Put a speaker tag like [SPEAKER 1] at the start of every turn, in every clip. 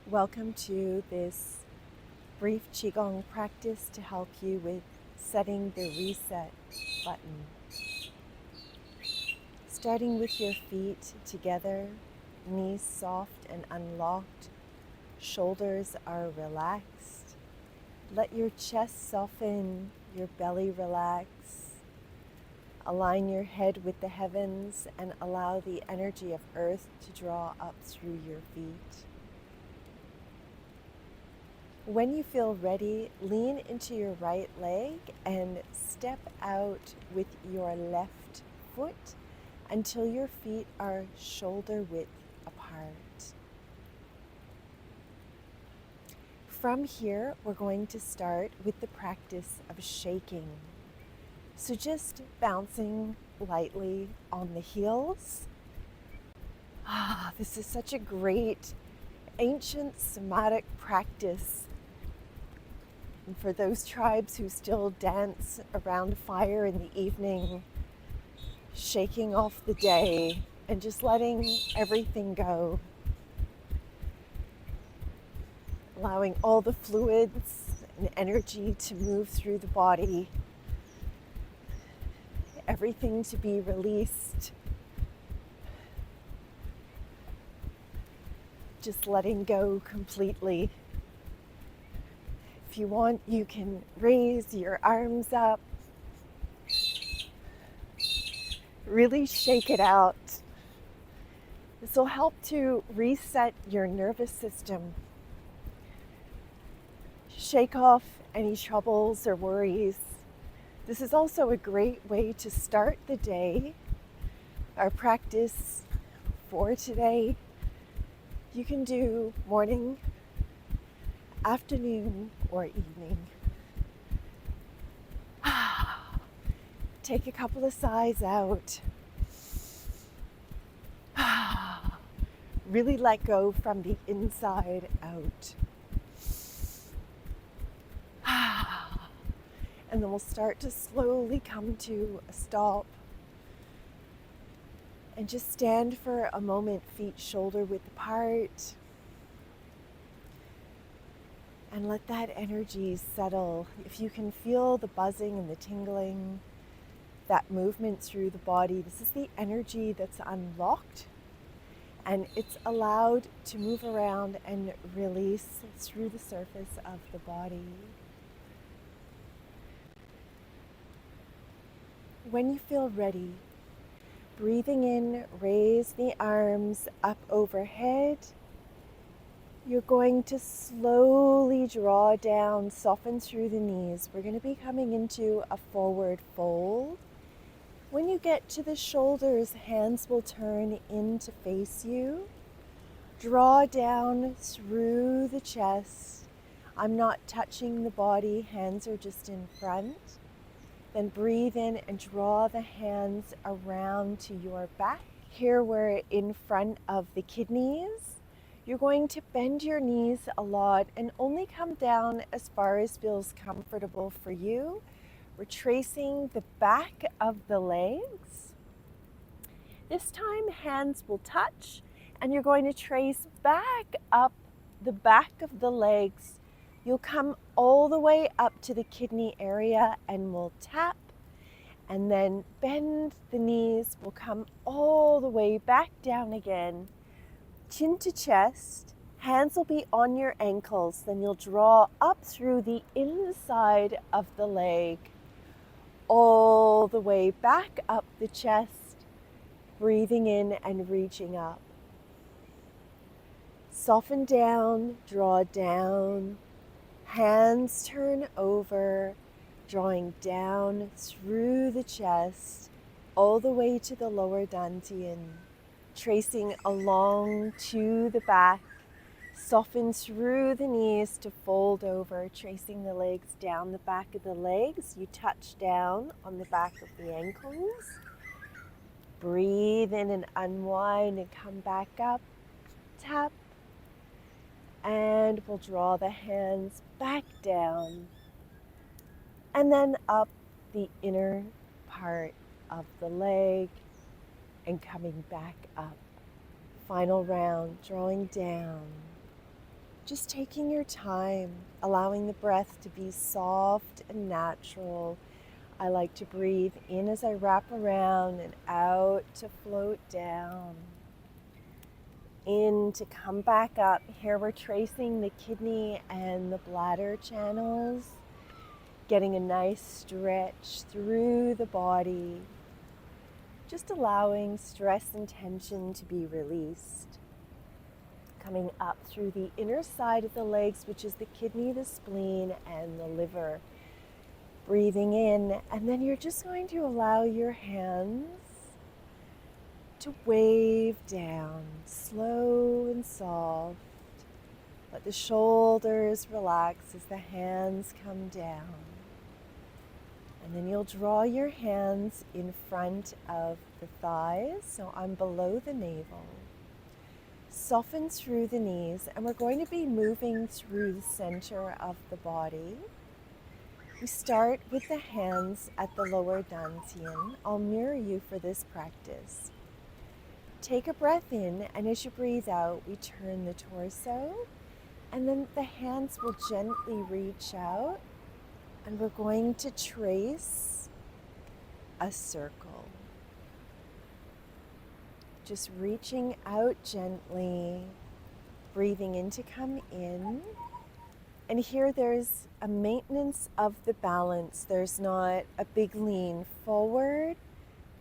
[SPEAKER 1] Welcome to this brief Qigong practice to help you with setting the reset button. Starting with your feet together, knees soft and unlocked, shoulders are relaxed. Let your chest soften, your belly relax. Align your head with the heavens and allow the energy of earth to draw up through your feet. When you feel ready, lean into your right leg and step out with your left foot until your feet are shoulder width apart. From here, we're going to start with the practice of shaking. So just bouncing lightly on the heels. This is such a great ancient somatic practice. And for those tribes who still dance around a fire in the evening, shaking off the day and just letting everything go. Allowing all the fluids and energy to move through the body. Everything to be released. Just letting go completely. If you want, you can raise your arms up. Really shake it out. This will help to reset your nervous system. Shake off any troubles or worries. This is also a great way to start the day. Our practice for today, you can do morning, afternoon, or evening. Take a couple of sighs out. Really let go from the inside out. And then we'll start to slowly come to a stop. And just stand for a moment, feet shoulder width apart. And let that energy settle. If you can feel the buzzing and the tingling, that movement through the body, this is the energy that's unlocked. And it's allowed to move around and release through the surface of the body. When you feel ready, breathing in, raise the arms up overhead. You're going to slowly draw down, soften through the knees. We're going to be coming into a forward fold. When you get to the shoulders, hands will turn in to face you. Draw down through the chest. I'm not touching the body, hands are just in front. Then breathe in and draw the hands around to your back. Here we're in front of the kidneys. You're going to bend your knees a lot and only come down as far as feels comfortable for you. We're tracing the back of the legs. This time hands will touch and you're going to trace back up the back of the legs. You'll come all the way up to the kidney area and we'll tap and then bend the knees. We'll come all the way back down again. Chin to chest, hands will be on your ankles. Then you'll draw up through the inside of the leg, all the way back up the chest, breathing in and reaching up. Soften down, draw down. Hands turn over, drawing down through the chest, all the way to the lower dantian. Tracing along to the back, soften through the knees to fold over, tracing the legs down the back of the legs. You touch down on the back of the ankles. Breathe in and unwind and come back up. Tap. And we'll draw the hands back down and then up the inner part of the leg and coming back up. Final round, drawing down Just taking your time, allowing the breath to be soft and natural. I like to breathe in as I wrap around and out to float down. In to come back up. Here we're tracing the kidney and the bladder channels, getting a nice stretch through the body, just allowing stress and tension to be released. Coming up through the inner side of the legs, which is the kidney, the spleen, and the liver. Breathing in, and then you're just going to allow your hands to wave down, slow and soft. Let the shoulders relax as the hands come down. And then you'll draw your hands in front of the thighs, so I'm below the navel. Soften through the knees, and we're going to be moving through the center of the body. We start with the hands at the lower dantian. I'll mirror you for this practice. Take a breath in, and as you breathe out, we turn the torso, and then the hands will gently reach out, and we're going to trace a circle. Just reaching out gently, breathing in to come in. And here there's a maintenance of the balance. There's not a big lean forward.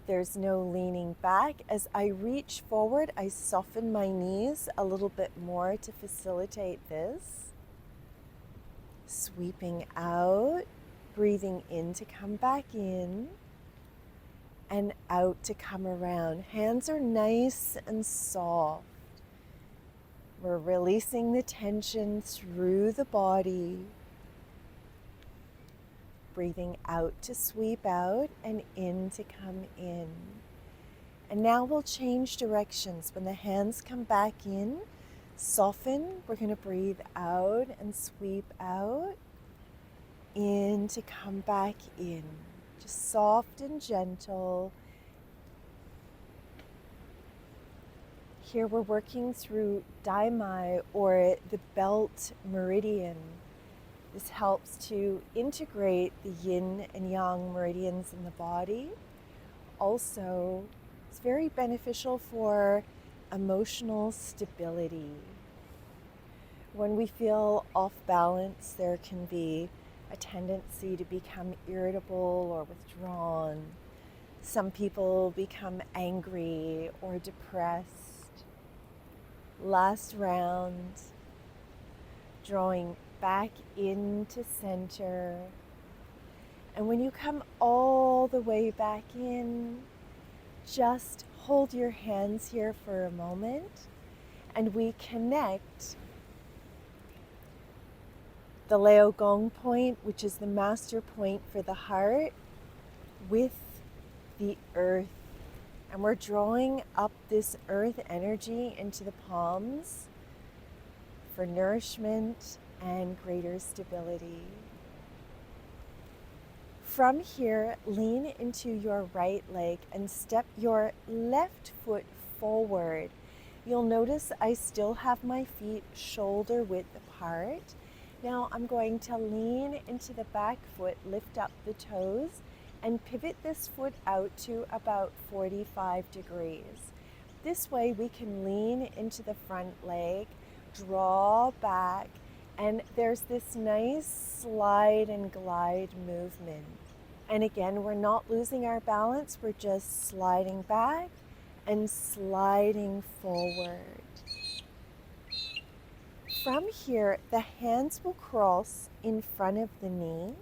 [SPEAKER 1] There's no leaning back. As I reach forward, I soften my knees a little bit more to facilitate this. Sweeping out, breathing in to come back in, and out to come around. Hands are nice and soft. We're releasing the tension through the body. Breathing out to sweep out and in to come in. And now we'll change directions. When the hands come back in, soften. We're going to breathe out and sweep out. In to come back in. Just soft and gentle. Here we're working through daimai, or the belt meridian. This helps to integrate the yin and yang meridians in the body. Also, it's very beneficial for emotional stability. When we feel off balance, there can be a tendency to become irritable or withdrawn. Some people become angry or depressed. Last round, drawing back into center. And when you come all the way back in, just hold your hands here for a moment, and we connect the Leo Gong point, which is the master point for the heart, with the earth. And we're drawing up this earth energy into the palms for nourishment and greater stability. From here, lean into your right leg and step your left foot forward. You'll notice I still have my feet shoulder width apart. Now I'm going to lean into the back foot, lift up the toes, and pivot this foot out to about 45 degrees. This way we can lean into the front leg, draw back, and there's this nice slide and glide movement. And again, we're not losing our balance, we're just sliding back and sliding forward. From here, the hands will cross in front of the knee.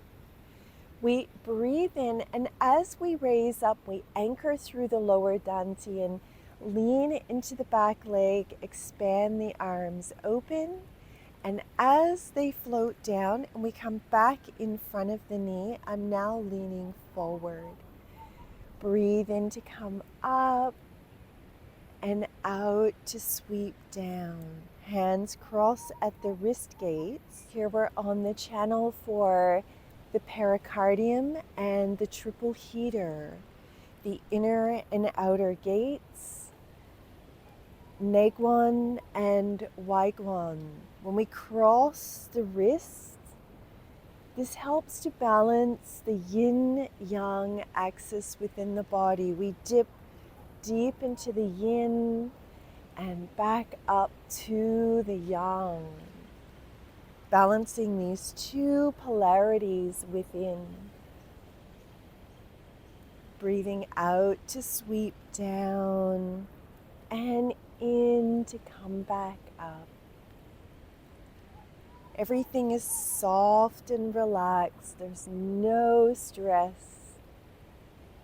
[SPEAKER 1] We breathe in, and as we raise up, we anchor through the lower dantian, lean into the back leg, expand the arms open, and as they float down and we come back in front of the knee, I'm now leaning forward. Breathe in to come up and out to sweep down. Hands cross at the wrist gates. Here we're on the channel for the pericardium and the triple heater, the inner and outer gates. Neguan and Waiguan. When we cross the wrists, this helps to balance the yin-yang axis within the body. We dip deep into the yin and back up to the yang, balancing these two polarities within. Breathing out to sweep down and in to come back up. Everything is soft and relaxed. There's no stress,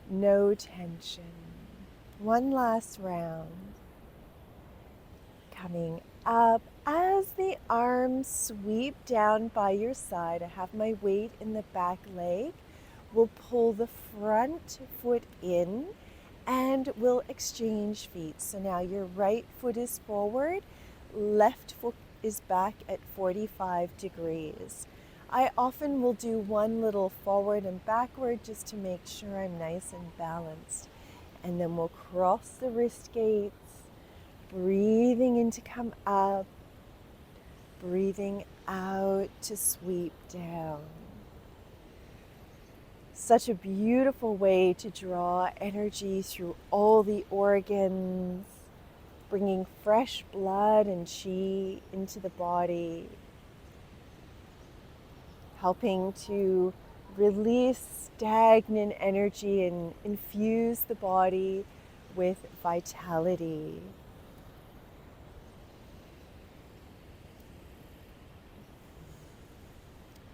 [SPEAKER 1] no tension. One last round. Coming up as the arms sweep down by your side. I have my weight in the back leg. We'll pull the front foot in and we'll exchange feet. So now your right foot is forward, left foot is back at 45 degrees. I often will do one little forward and backward just to make sure I'm nice and balanced. And then we'll cross the wrist gates, breathing in to come up, breathing out to sweep down. Such a beautiful way to draw energy through all the organs, bringing fresh blood and qi into the body, helping to release stagnant energy and infuse the body with vitality.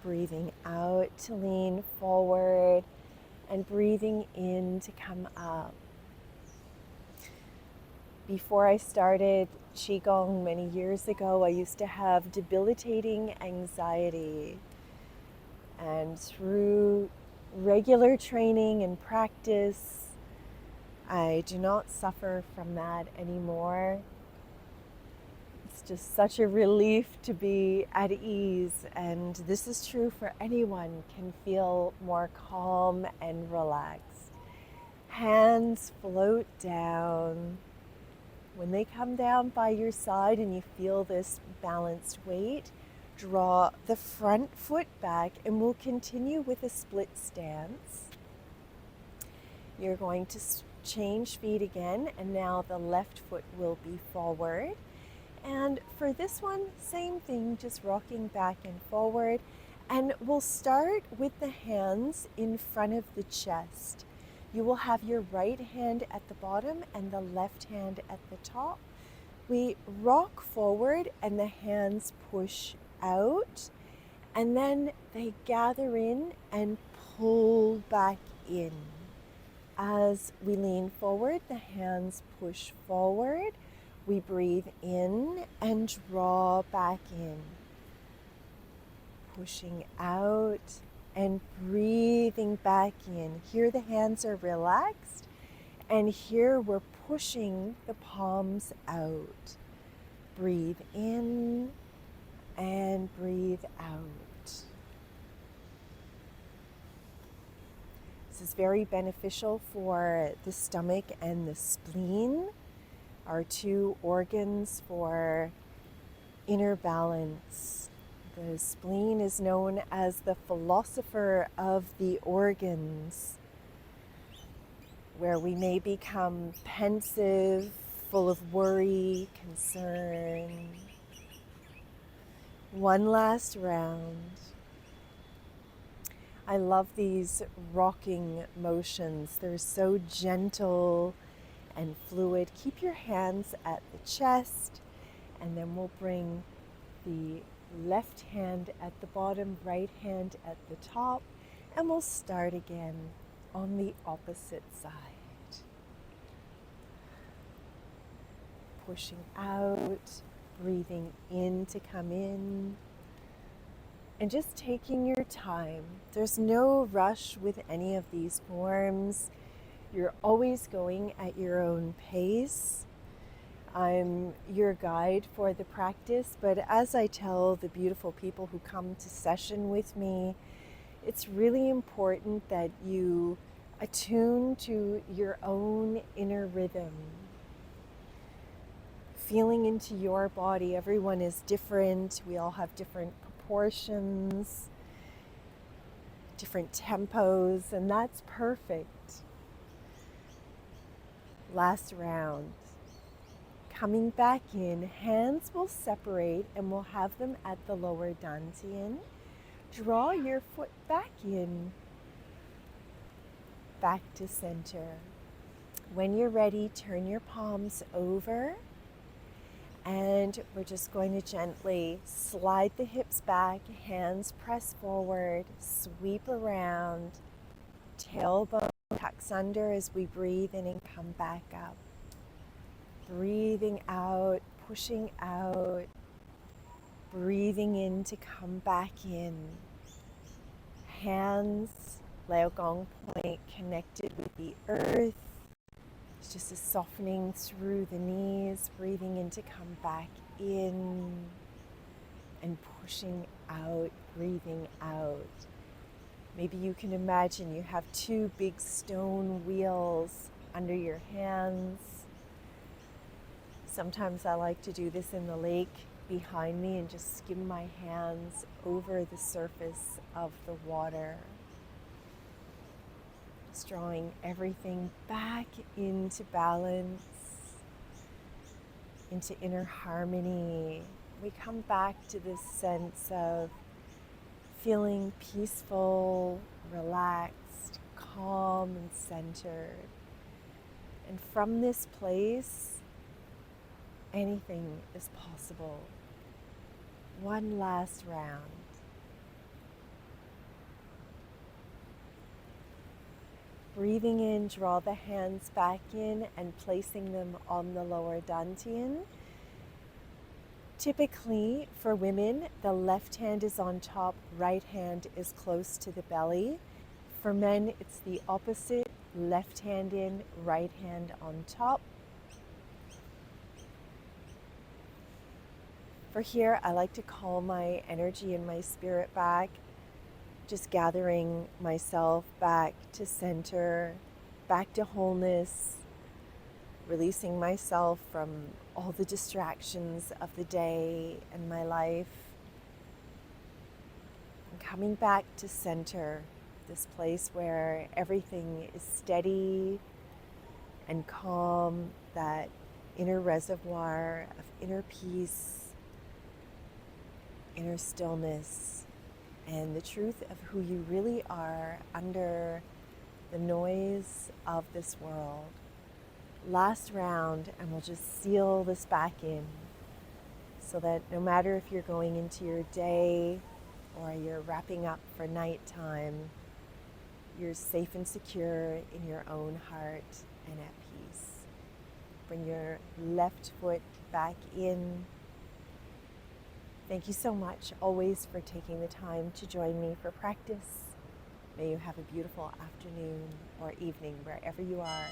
[SPEAKER 1] Breathing out to lean forward and breathing in to come up. Before I started Qigong many years ago, I used to have debilitating anxiety. And through regular training and practice, I do not suffer from that anymore. It's just such a relief to be at ease, and this is true for anyone can feel more calm and relaxed. Hands float down. When they come down by your side and you feel this balanced weight, draw the front foot back and we'll continue with a split stance. You're going to change feet again, and now the left foot will be forward. And for this one, same thing, just rocking back and forward. And we'll start with the hands in front of the chest. You will have your right hand at the bottom and the left hand at the top. We rock forward and the hands push out, and then they gather in and pull back in. As we lean forward, the hands push forward. We breathe in and draw back in. Pushing out and breathing back in. Here the hands are relaxed, and here we're pushing the palms out. Breathe in and breathe out. This is very beneficial for the stomach and the spleen, our two organs for inner balance. The spleen is known as the philosopher of the organs, where we may become pensive, full of worry, concern. One last round. I love these rocking motions. They're so gentle and fluid. Keep your hands at the chest, and then we'll bring the left hand at the bottom, right hand at the top, and we'll start again on the opposite side. Pushing out, breathing in to come in, and just taking your time. There's no rush with any of these forms. You're always going at your own pace. I'm your guide for the practice, but as I tell the beautiful people who come to session with me, it's really important that you attune to your own inner rhythm. feeling into your body. Everyone is different. We all have different proportions, different tempos, and that's perfect. Last round. Coming back in, hands will separate and we'll have them at the lower dantian. Draw your foot back in, back to center. When you're ready, turn your palms over, and we're just going to gently slide the hips back, hands press forward, sweep around, tailbone tucks under as we breathe in and come back up. Breathing out, pushing out, breathing in to come back in. Hands, Laogong point, connected with the earth. It's just a softening through the knees, breathing in to come back in and pushing out, breathing out. Maybe you can imagine you have two big stone wheels under your hands. Sometimes I like to do this in the lake behind me and just skim my hands over the surface of the water. Just drawing everything back into balance, into inner harmony. We come back to this sense of feeling peaceful, relaxed, calm, and centered. And from this place, anything is possible. One last round. Breathing in, draw the hands back in and placing them on the lower dantian. Typically, for women, the left hand is on top, right hand is close to the belly. For men, it's the opposite, left hand in, right hand on top. For here, I like to call my energy and my spirit back, just gathering myself back to center, back to wholeness, releasing myself from all the distractions of the day and my life, and coming back to center, this place where everything is steady and calm, that inner reservoir of inner peace, inner stillness, and the truth of who you really are under the noise of this world. Last round, and we'll just seal this back in so that no matter if you're going into your day or you're wrapping up for nighttime, you're safe and secure in your own heart and at peace. Bring your left foot back in. Thank you so much always for taking the time to join me for practice. May you have a beautiful afternoon or evening wherever you are.